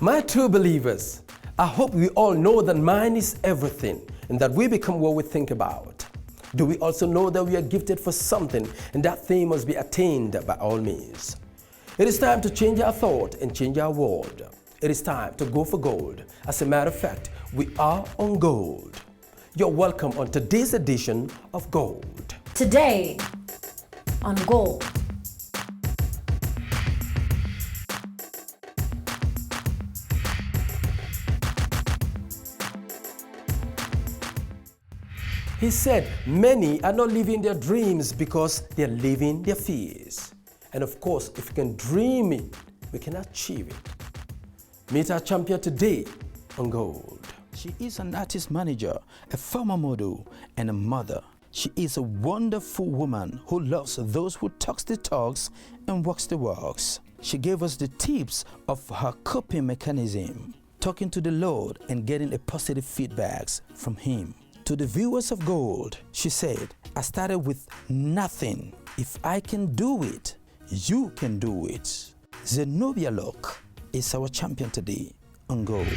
My true believers, I hope we all know that mind is everything and that we become what we think about. Do we also know that we are gifted for something and that thing must be attained by all means? It is time to change our thought and change our world. It is time to go for gold. As a matter of fact, we are on gold. You're welcome on today's edition of Gold. Today on Gold. He said many are not living their dreams because they're living their fears. And of course, if we can dream it, we can achieve it. Meet our champion today on Gold. She is an artist manager, a former model, and a mother. She is a wonderful woman who loves those who talks the talks and walks the walks. She gave us the tips of her coping mechanism, talking to the Lord and getting a positive feedbacks from Him. To the viewers of Gold, she said, I started with nothing. If I can do it, you can do it. Zenobia Locke is our champion today on Gold.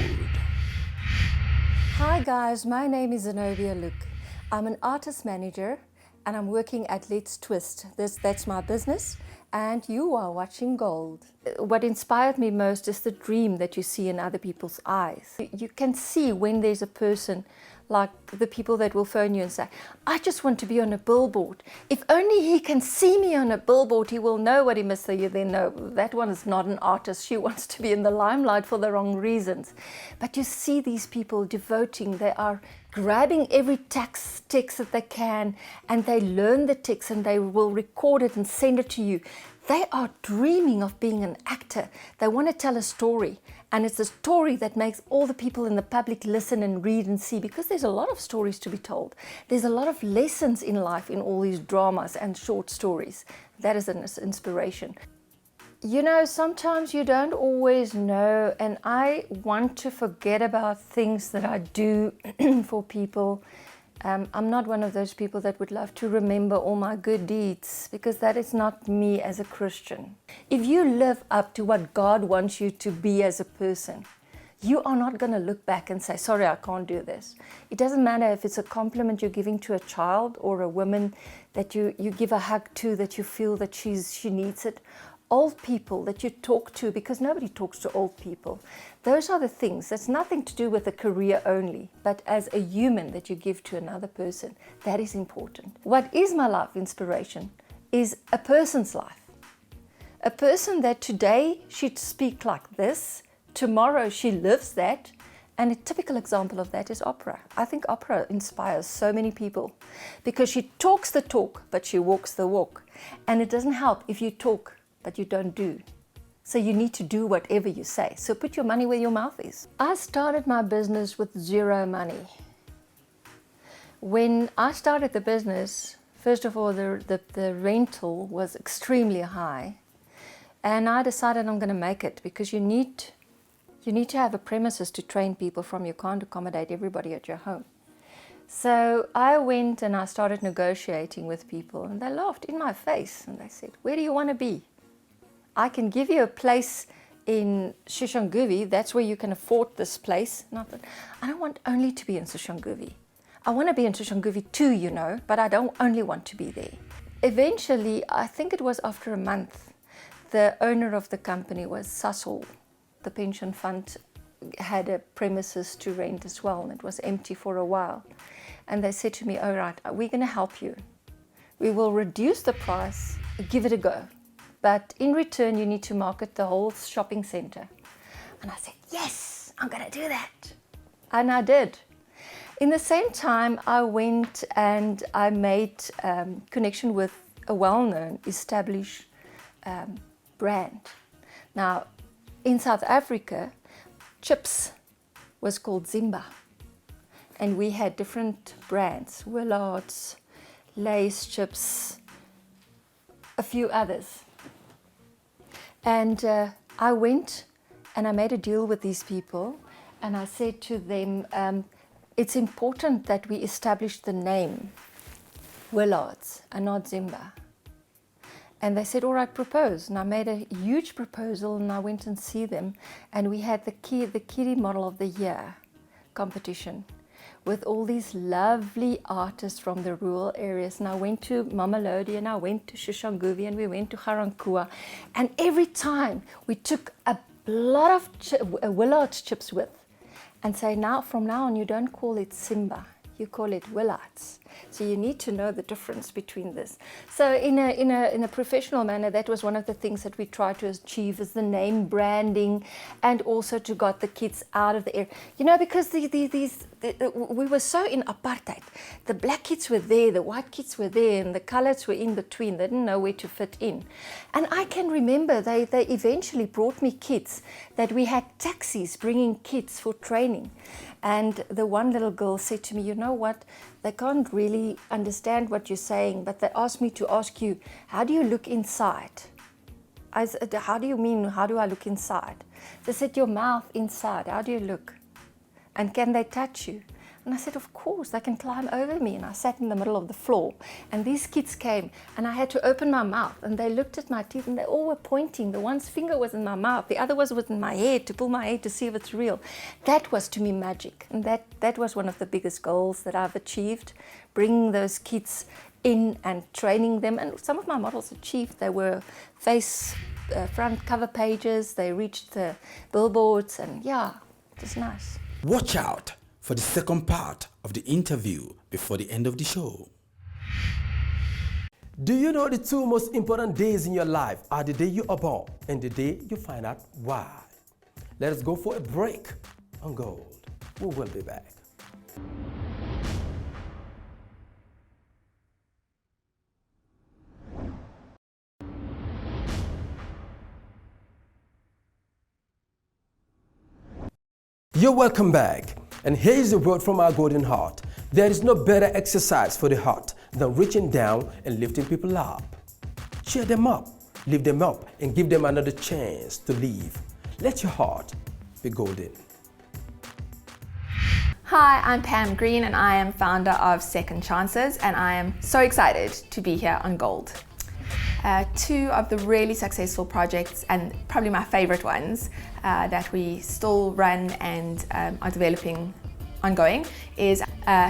Hi guys, my name is Zenobia Locke. I'm an artist manager and I'm working at Let's Twist. That's my business and you are watching Gold. What inspired me most is the dream that you see in other people's eyes. You can see when there's a person like the people that will phone you and say, I just want to be on a billboard. If only he can see me on a billboard, he will know what he must say. You then know that one is not an artist. She wants to be in the limelight for the wrong reasons. But you see these people devoting, they are grabbing every text that they can and they learn the text and they will record it and send it to you. They are dreaming of being an actor. They want to tell a story. And it's a story that makes all the people in the public listen and read and see, because there's a lot of stories to be told. There's a lot of lessons in life in all these dramas and short stories. That is an inspiration. You know, sometimes you don't always know, and I want to forget about things that I do for people. I'm not one of those people that would love to remember all my good deeds, because that is not me as a Christian. If you live up to what God wants you to be as a person, you are not going to look back and say, sorry, I can't do this. It doesn't matter if it's a compliment you're giving to a child or a woman that you give a hug to, that you feel that she needs it. Old people that you talk to, because nobody talks to old people. Those are the things. That's nothing to do with a career only, but as a human that you give to another person. That is important. What is my life inspiration is a person's life. A person that today she'd speak like this, tomorrow she lives that, and a typical example of that is Oprah. I think Oprah inspires so many people because she talks the talk, but she walks the walk. And it doesn't help if you talk but you don't do. So you need to do whatever you say. So put your money where your mouth is. I started my business with zero money. When I started the business, first of all, the rental was extremely high. And I decided I'm gonna make it, because you need to have a premises to train people from. You can't accommodate everybody at your home. So I went and I started negotiating with people, and they laughed in my face and they said, where do you want to be? I can give you a place in Soshanguve, that's where you can afford this place. And I thought, I don't want only to be in Soshanguve. I want to be in Soshanguve too, you know, but I don't only want to be there. Eventually, I think it was after a month, the owner of the company was Sasol. The pension fund had a premises to rent as well, and it was empty for a while. And they said to me, all right, we're going to help you. We will reduce the price, give it a go. But in return, you need to market the whole shopping center. And I said, yes, I'm going to do that. And I did. In the same time, I went and I made connection with a well-known, established brand. Now, in South Africa, chips was called Zimba. And we had different brands, Willard's, Lay's chips, a few others. And I went and I made a deal with these people, and I said to them, it's important that we establish the name Willard's and not Zimba. And they said, all right, propose. And I made a huge proposal, and I went and see them. And we had the Kiddie Model of the Year competition with all these lovely artists from the rural areas. And I went to Mamelodi, and I went to Shishanguvi, and we went to Garankuwa. And every time we took a lot of Willard's chips with, and say, now, from now on, you don't call it Simba, you call it Willard's. So you need to know the difference between this. So in a professional manner, that was one of the things that we tried to achieve, is the name branding, and also to got the kids out of the area. You know, because we were so in apartheid. The black kids were there, the white kids were there, and the colors were in between. They didn't know where to fit in. And I can remember they eventually brought me kids, that we had taxis bringing kids for training. And the one little girl said to me, you know what, they can't really understand what you're saying, but they asked me to ask you, how do you look inside? I said, how do you mean, how do I look inside? They said, your mouth inside, how do you look? And can they touch you? And I said, of course, they can climb over me. And I sat in the middle of the floor, and these kids came, and I had to open my mouth, and they looked at my teeth, and they all were pointing. The one's finger was in my mouth, the other was in my head, to pull my head to see if it's real. That was to me magic, and that was one of the biggest goals that I've achieved, bringing those kids in and training them. And some of my models achieved. They were front cover pages, they reached the billboards, and yeah, it was nice. Watch out for the second part of the interview before the end of the show. Do you know the two most important days in your life are the day you are born and the day you find out why? Let us go for a break on Gold. We will be back. You're welcome back. And here is a word from our golden heart. There is no better exercise for the heart than reaching down and lifting people up. Cheer them up, lift them up, and give them another chance to live. Let your heart be golden. Hi, I'm Pam Green, and I am founder of Second Chances, and I am so excited to be here on Gold. Two of the really successful projects, and probably my favorite ones, that we still run and are developing ongoing, is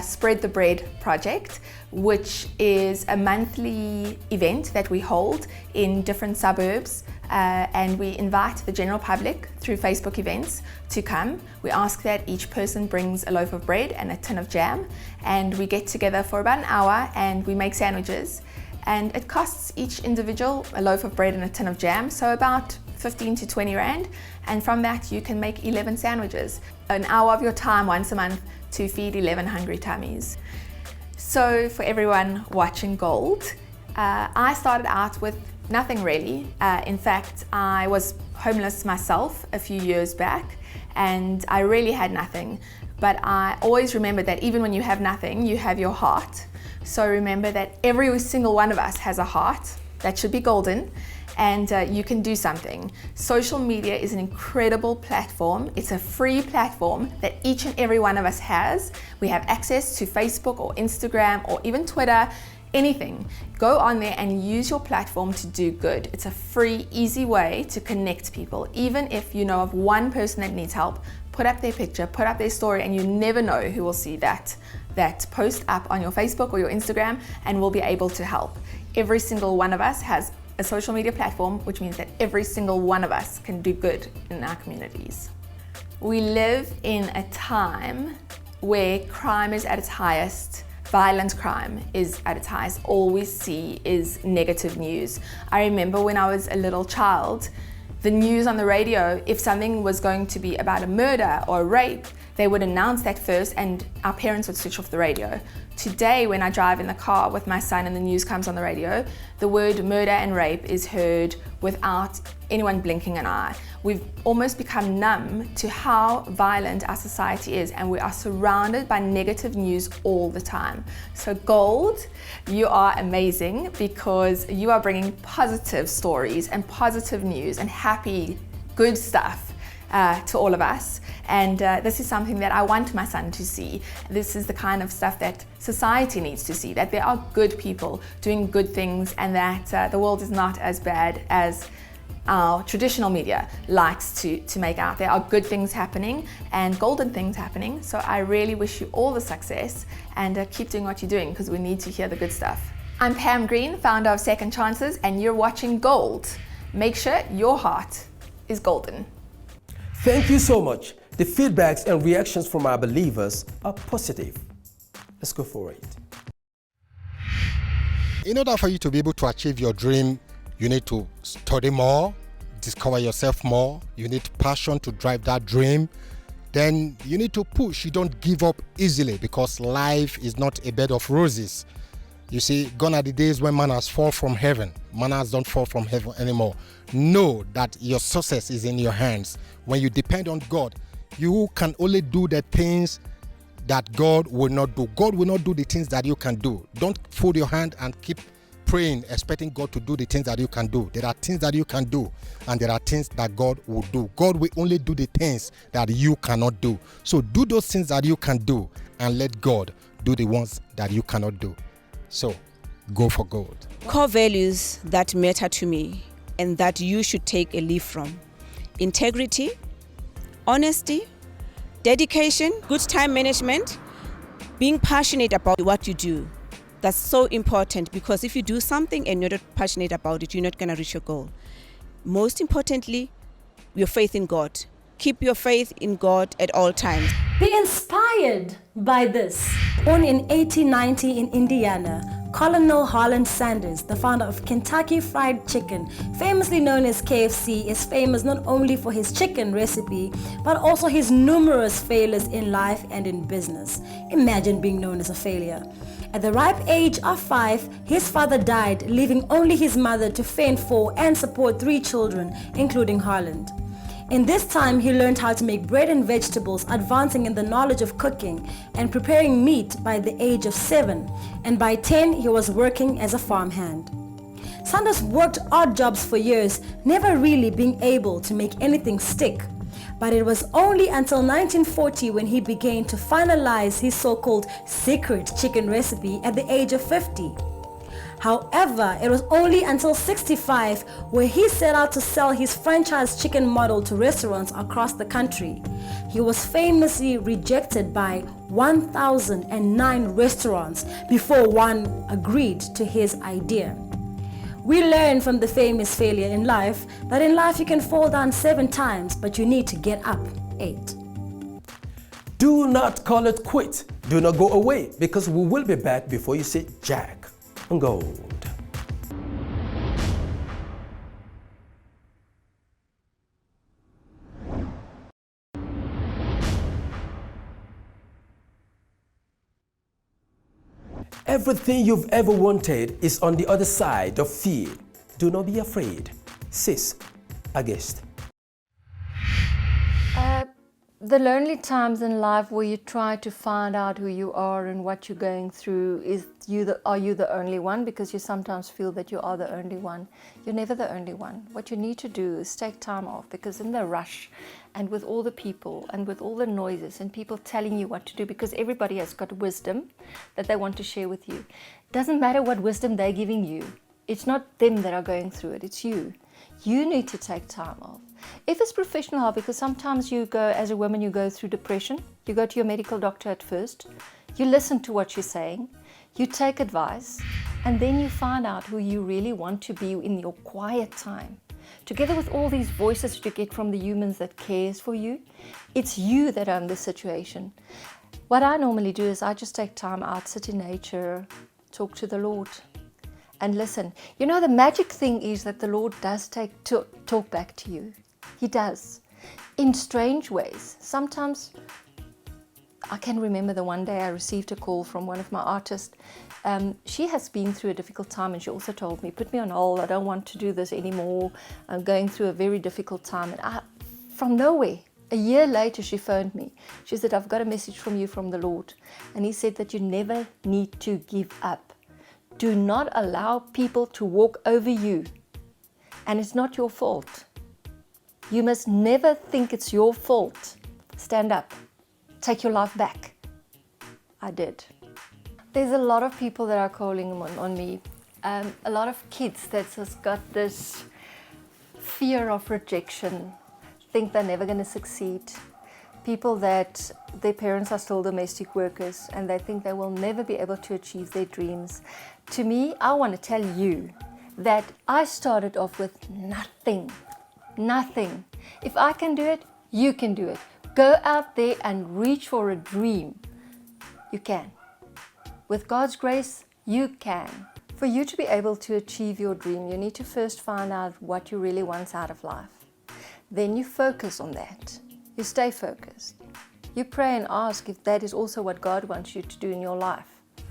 Spread the Bread project, which is a monthly event that we hold in different suburbs, and we invite the general public through Facebook events to come. We ask that each person brings a loaf of bread and a tin of jam, and we get together for about an hour and we make sandwiches. And it costs each individual a loaf of bread and a tin of jam, so about 15 to 20 Rand. And from that, you can make 11 sandwiches. An hour of your time once a month to feed 11 hungry tummies. So for everyone watching Gold, I started out with nothing really. In fact, I was homeless myself a few years back, and I really had nothing. But I always remember that even when you have nothing, you have your heart. So remember that every single one of us has a heart that should be golden, and you can do something. Social media is an incredible platform. It's a free platform that each and every one of us has. We have access to Facebook or Instagram or even Twitter, anything. Go on there and use your platform to do good. It's a free, easy way to connect people. Even if you know of one person that needs help, put up their picture, put up their story, and you never know who will see that post up on your Facebook or your Instagram and will be able to help. Every single one of us has a social media platform, which means that every single one of us can do good in our communities. We live in a time where crime is at its highest, violent crime is at its highest. All we see is negative news. I remember when I was a little child, the news on the radio, if something was going to be about a murder or a rape, they would announce that first and our parents would switch off the radio. Today, when I drive in the car with my son and the news comes on the radio, the word murder and rape is heard without anyone blinking an eye. We've almost become numb to how violent our society is, and we are surrounded by negative news all the time. So Gold, you are amazing because you are bringing positive stories and positive news and happy, good stuff to all of us. And this is something that I want my son to see. This is the kind of stuff that society needs to see, that there are good people doing good things, and that the world is not as bad as our traditional media likes to make out. There are good things happening and golden things happening. So I really wish you all the success, and keep doing what you're doing, because we need to hear the good stuff. I'm Pam Green, founder of Second Chances, and you're watching Gold. Make sure your heart is golden. Thank you so much. The feedbacks and reactions from our believers are positive. Let's go for it. In order for you to be able to achieve your dream, you need to study more, discover yourself more. You need passion to drive that dream. Then you need to push. You don't give up easily, because life is not a bed of roses. You see, gone are the days when manners fall from heaven. Manners don't fall from heaven anymore. Know that your success is in your hands. When you depend on God, you can only do the things that God will not do. God will not do the things that you can do. Don't fold your hand and keep praying, expecting God to do the things that you can do. There are things that you can do, and there are things that God will do. God will only do the things that you cannot do. So do those things that you can do, and let God do the ones that you cannot do. So go for gold. Core values that matter to me and that you should take a leaf from: integrity, honesty, dedication, good time management, being passionate about what you do. That's so important, because if you do something and you're not passionate about it, you're not going to reach your goal. Most importantly, your faith in God. Keep your faith in God at all times. Be inspired by this. Born in 1890 in Indiana, Colonel Harlan Sanders, the founder of Kentucky Fried Chicken, famously known as KFC, is famous not only for his chicken recipe, but also his numerous failures in life and in business. Imagine being known as a failure. At the ripe age of 5, his father died, leaving only his mother to fend for and support 3 children, including Harlan. In this time, he learned how to make bread and vegetables, advancing in the knowledge of cooking and preparing meat by the age of 7, and by 10, he was working as a farmhand. Sanders worked odd jobs for years, never really being able to make anything stick. But it was only until 1940 when he began to finalize his so-called secret chicken recipe at the age of 50. However, it was only until 65 where he set out to sell his franchise chicken model to restaurants across the country. He was famously rejected by 1,009 restaurants before one agreed to his idea. We learn from the famous failure in life that in life you can fall down 7 times, but you need to get up 8. Do not call it quit. Do not go away, because we will be back before you say Jack and Gold. Everything you've ever wanted is on the other side of fear. Do not be afraid. Sis, a guest. The lonely times in life where you try to find out who you are and what you're going through, are you the only one? Because you sometimes feel that you are the only one. You're never the only one. What you need to do is take time off, because in the rush and with all the people and with all the noises and people telling you what to do, because everybody has got wisdom that they want to share with you. Doesn't matter what wisdom they're giving you. It's not them that are going through it, it's you. You need to take time off. If it's professional help, because sometimes you go, as a woman, you go through depression, you go to your medical doctor at first, you listen to what she's saying, you take advice, and then you find out who you really want to be in your quiet time. Together with all these voices that you get from the humans that cares for you, it's you that are in this situation. What I normally do is I just take time out, sit in nature, talk to the Lord, and listen. You know, the magic thing is that the Lord does talk back to you. He does, in strange ways. Sometimes, I can remember the one day I received a call from one of my artists. She has been through a difficult time, and she also told me, put me on hold, I don't want to do this anymore. I'm going through a very difficult time. And from nowhere, a year later, she phoned me. She said, I've got a message from you from the Lord. And he said that you never need to give up. Do not allow people to walk over you. And it's not your fault. You must never think it's your fault. Stand up. Take your life back. I did. There's a lot of people that are calling on me. A lot of kids that's just got this fear of rejection, think they're never going to succeed. People that their parents are still domestic workers and they think they will never be able to achieve their dreams. To me, I want to tell you that I started off with nothing. Nothing. If I can do it, you can do it. Go out there and reach for a dream. You can. With God's grace, you can. For you to be able to achieve your dream, you need to first find out what you really want out of life. Then you focus on that. You stay focused. You pray and ask if that is also what God wants you to do in your life.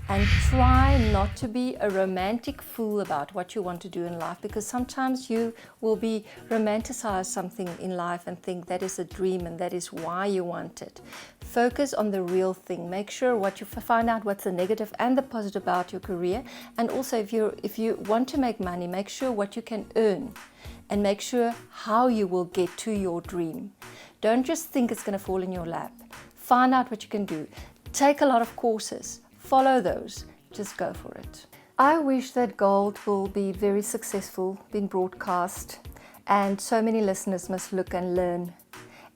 And try not to be a romantic fool about what you want to do in life, because sometimes you will be romanticize something in life and think that is a dream and that is why you want it. Focus on the real thing. Make sure what you find out what's the negative and the positive about your career. And also if you want to make money, make sure what you can earn and make sure how you will get to your dream. Don't just think it's going to fall in your lap. Find out what you can do. Take a lot of courses. Follow those. Just go for it. I wish that Gold will be very successful, being broadcast, and so many listeners must look and learn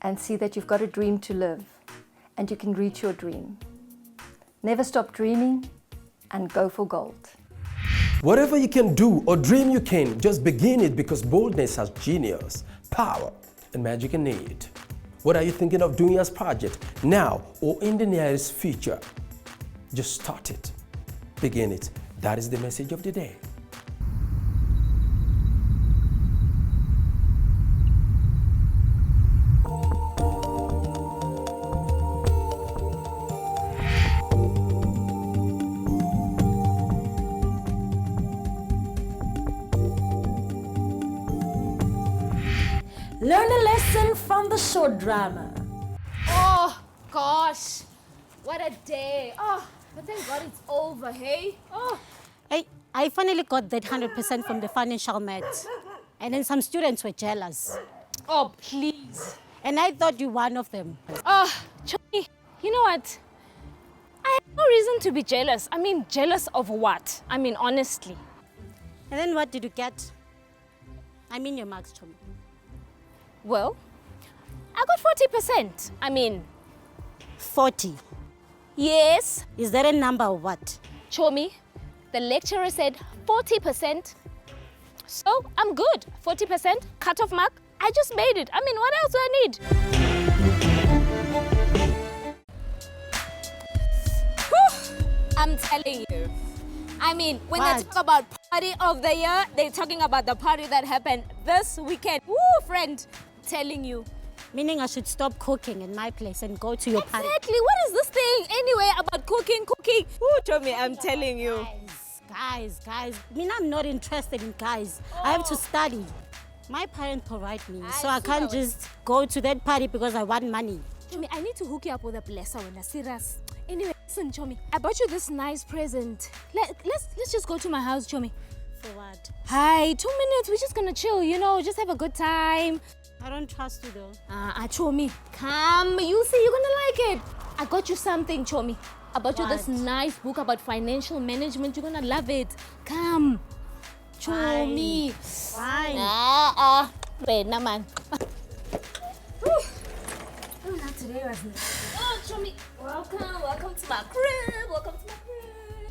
and see that you've got a dream to live and you can reach your dream. Never stop dreaming and go for gold. Whatever you can do or dream you can, just begin it, because boldness has genius, power, and magic in it. What are you thinking of doing as project now or in the nearest future? Just start it. Begin it. That is the message of the day. Learn a lesson from the short drama. Oh, gosh. What a day. Oh, but thank God it's over, hey? Oh. I finally got that 100% from the financial math. And then some students were jealous. Oh, please. And I thought you were one of them. Oh, Chomi, you know what? I have no reason to be jealous. I mean, jealous of what? I mean, honestly. And then what did you get? I mean your marks, Chomi. Well, I got 40%. I mean... 40. Yes. Is that a number or what? Chomi, the lecturer said 40%. So, I'm good. 40%, cut-off mark. I just made it. I mean, what else do I need? Whew, I'm telling you. I mean, when they talk about party of the year, they're talking about the party that happened this weekend. Woo, friend, telling you. Meaning I should stop cooking in my place and go to your party. Exactly. What is this thing anyway about cooking? Woo, Chomi, I'm telling you. Guys. I mean, I'm not interested in guys. I have to study. My parents provide me, so I can't just go to that party because I want money. Chomi, I need to hook you up with a blesser when I'm serious. Anyway, listen, Chomi, I bought you this nice present. Let's just go to my house, Chomi. For what? Hi, 2 minutes. We're just gonna chill, just have a good time. I don't trust you though. Chomi, come. You see, you're gonna like it. I got you something, Chomi. I bought you this nice book about financial management. You're gonna love it. Come. Chomi. Fine. Wait, no man. Today was nice. Oh, Chomi, welcome to my crib.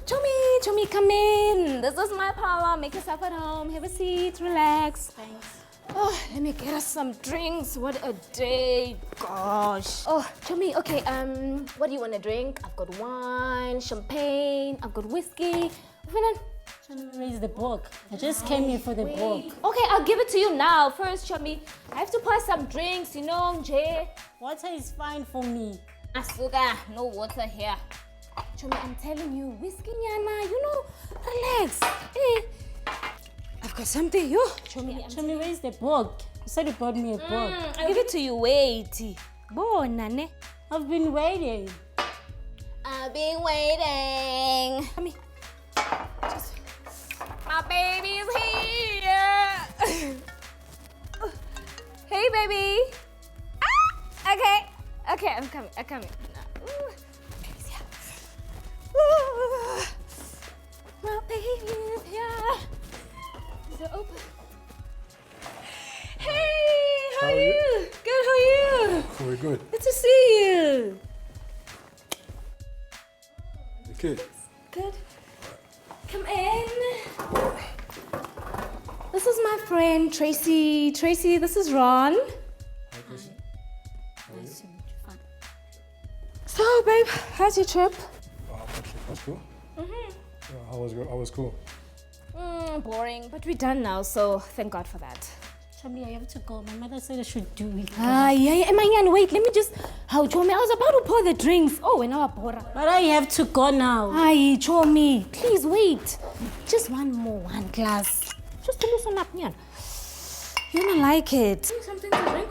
Chomi, come in. This is my parlor. Make yourself at home. Have a seat, relax. Thanks. Oh, let me get us some drinks. What a day. Gosh. Oh, Chomi, okay, what do you want to drink? I've got wine, champagne, I've got whiskey. Raise the book. I just came here for the book. Okay, I'll give it to you now. First, Chomi, I have to pour some drinks, Nje. Water is fine for me. Asuka, no water here. Chomi, I'm telling you, whiskey, Nyana, relax. Hey, I've got something. Chomi, raise the book. You said you brought me a book. I'll give it to you. Wait. Bonane. I've been waiting. I've been waiting. Chomi. My baby's here. Hey, baby. Ah, okay. Okay, I'm coming. Ooh. Baby's here. Ooh. My baby is here. Is it open? Hey, how are you? Good, how are you? Very good. Good to see you. Good. Good. Come in. This is my friend Tracy. Tracy, this is Ron. Hi, Tracy. Nice to meet you. Fun. So, babe, how's your trip? That's cool. Yeah, how was cool? Boring, but we're done now, so thank God for that. Chummy, I have to go. My mother said I should do it. Yeah. Man, wait, let me just. How, Chomi? I was about to pour the drinks. Oh, and now Bora. But I have to go now. Hi, Chomi. Please wait. Just one glass. Just to loosen up, man. You're gonna like it. Something to drink?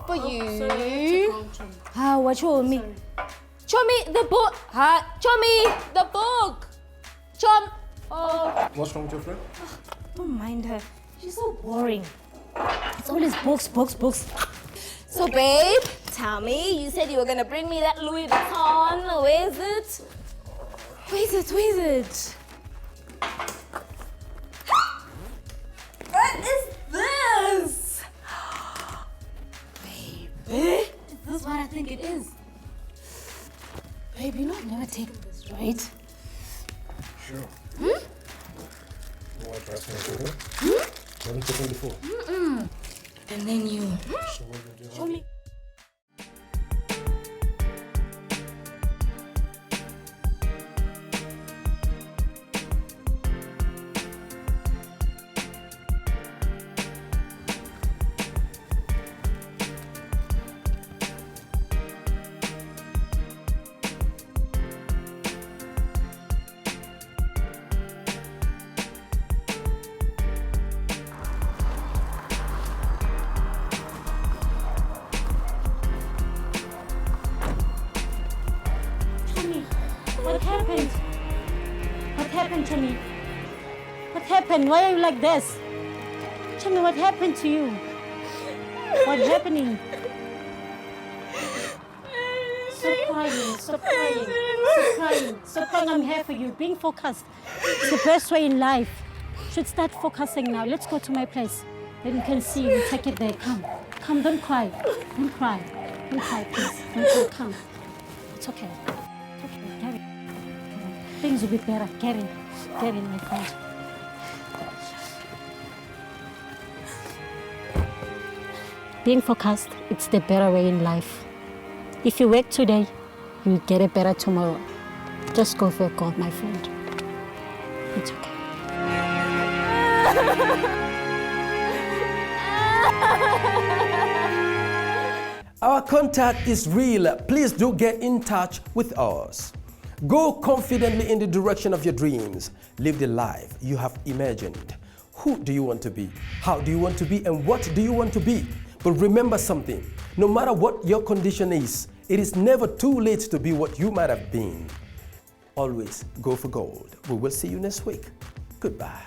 For you. How, what, Chomi? Chomi, the book. Chomi, the book. Oh. What's wrong with your friend? Don't mind her. She's so boring. It's always books. So, babe, tell me, you said you were gonna bring me that Louis Vuitton. Where is it? What is this? Baby, is this what I think it is? Babe, you know I've never taken this, right? Sure. You want to try something before? Haven't taken before. And then you. So what did you Show me. What happened? What happened to me? What happened? Why are you like this? Tell me what happened to you. What's happening? Stop crying. Stop crying. Stop crying. Stop crying. I'm here for you. Being focused is the best way in life. Should start focusing now. Let's go to my place. Then you can see you. Take it there. Come. Come. Don't cry. Don't cry. Don't cry, please. Don't cry. Come. It's okay. It's okay. Get it. Things will be better. Get in. Get in, my friend. Being focused, it's the better way in life. If you work today, you'll get it better tomorrow. Just go for a goal, my friend. It's okay. Our contact is real. Please do get in touch with us. Go confidently in the direction of your dreams. Live the life you have imagined. Who do you want to be? How do you want to be? And what do you want to be? But remember something, no matter what your condition is, it is never too late to be what you might have been. Always go for gold. We will see you next week. Goodbye.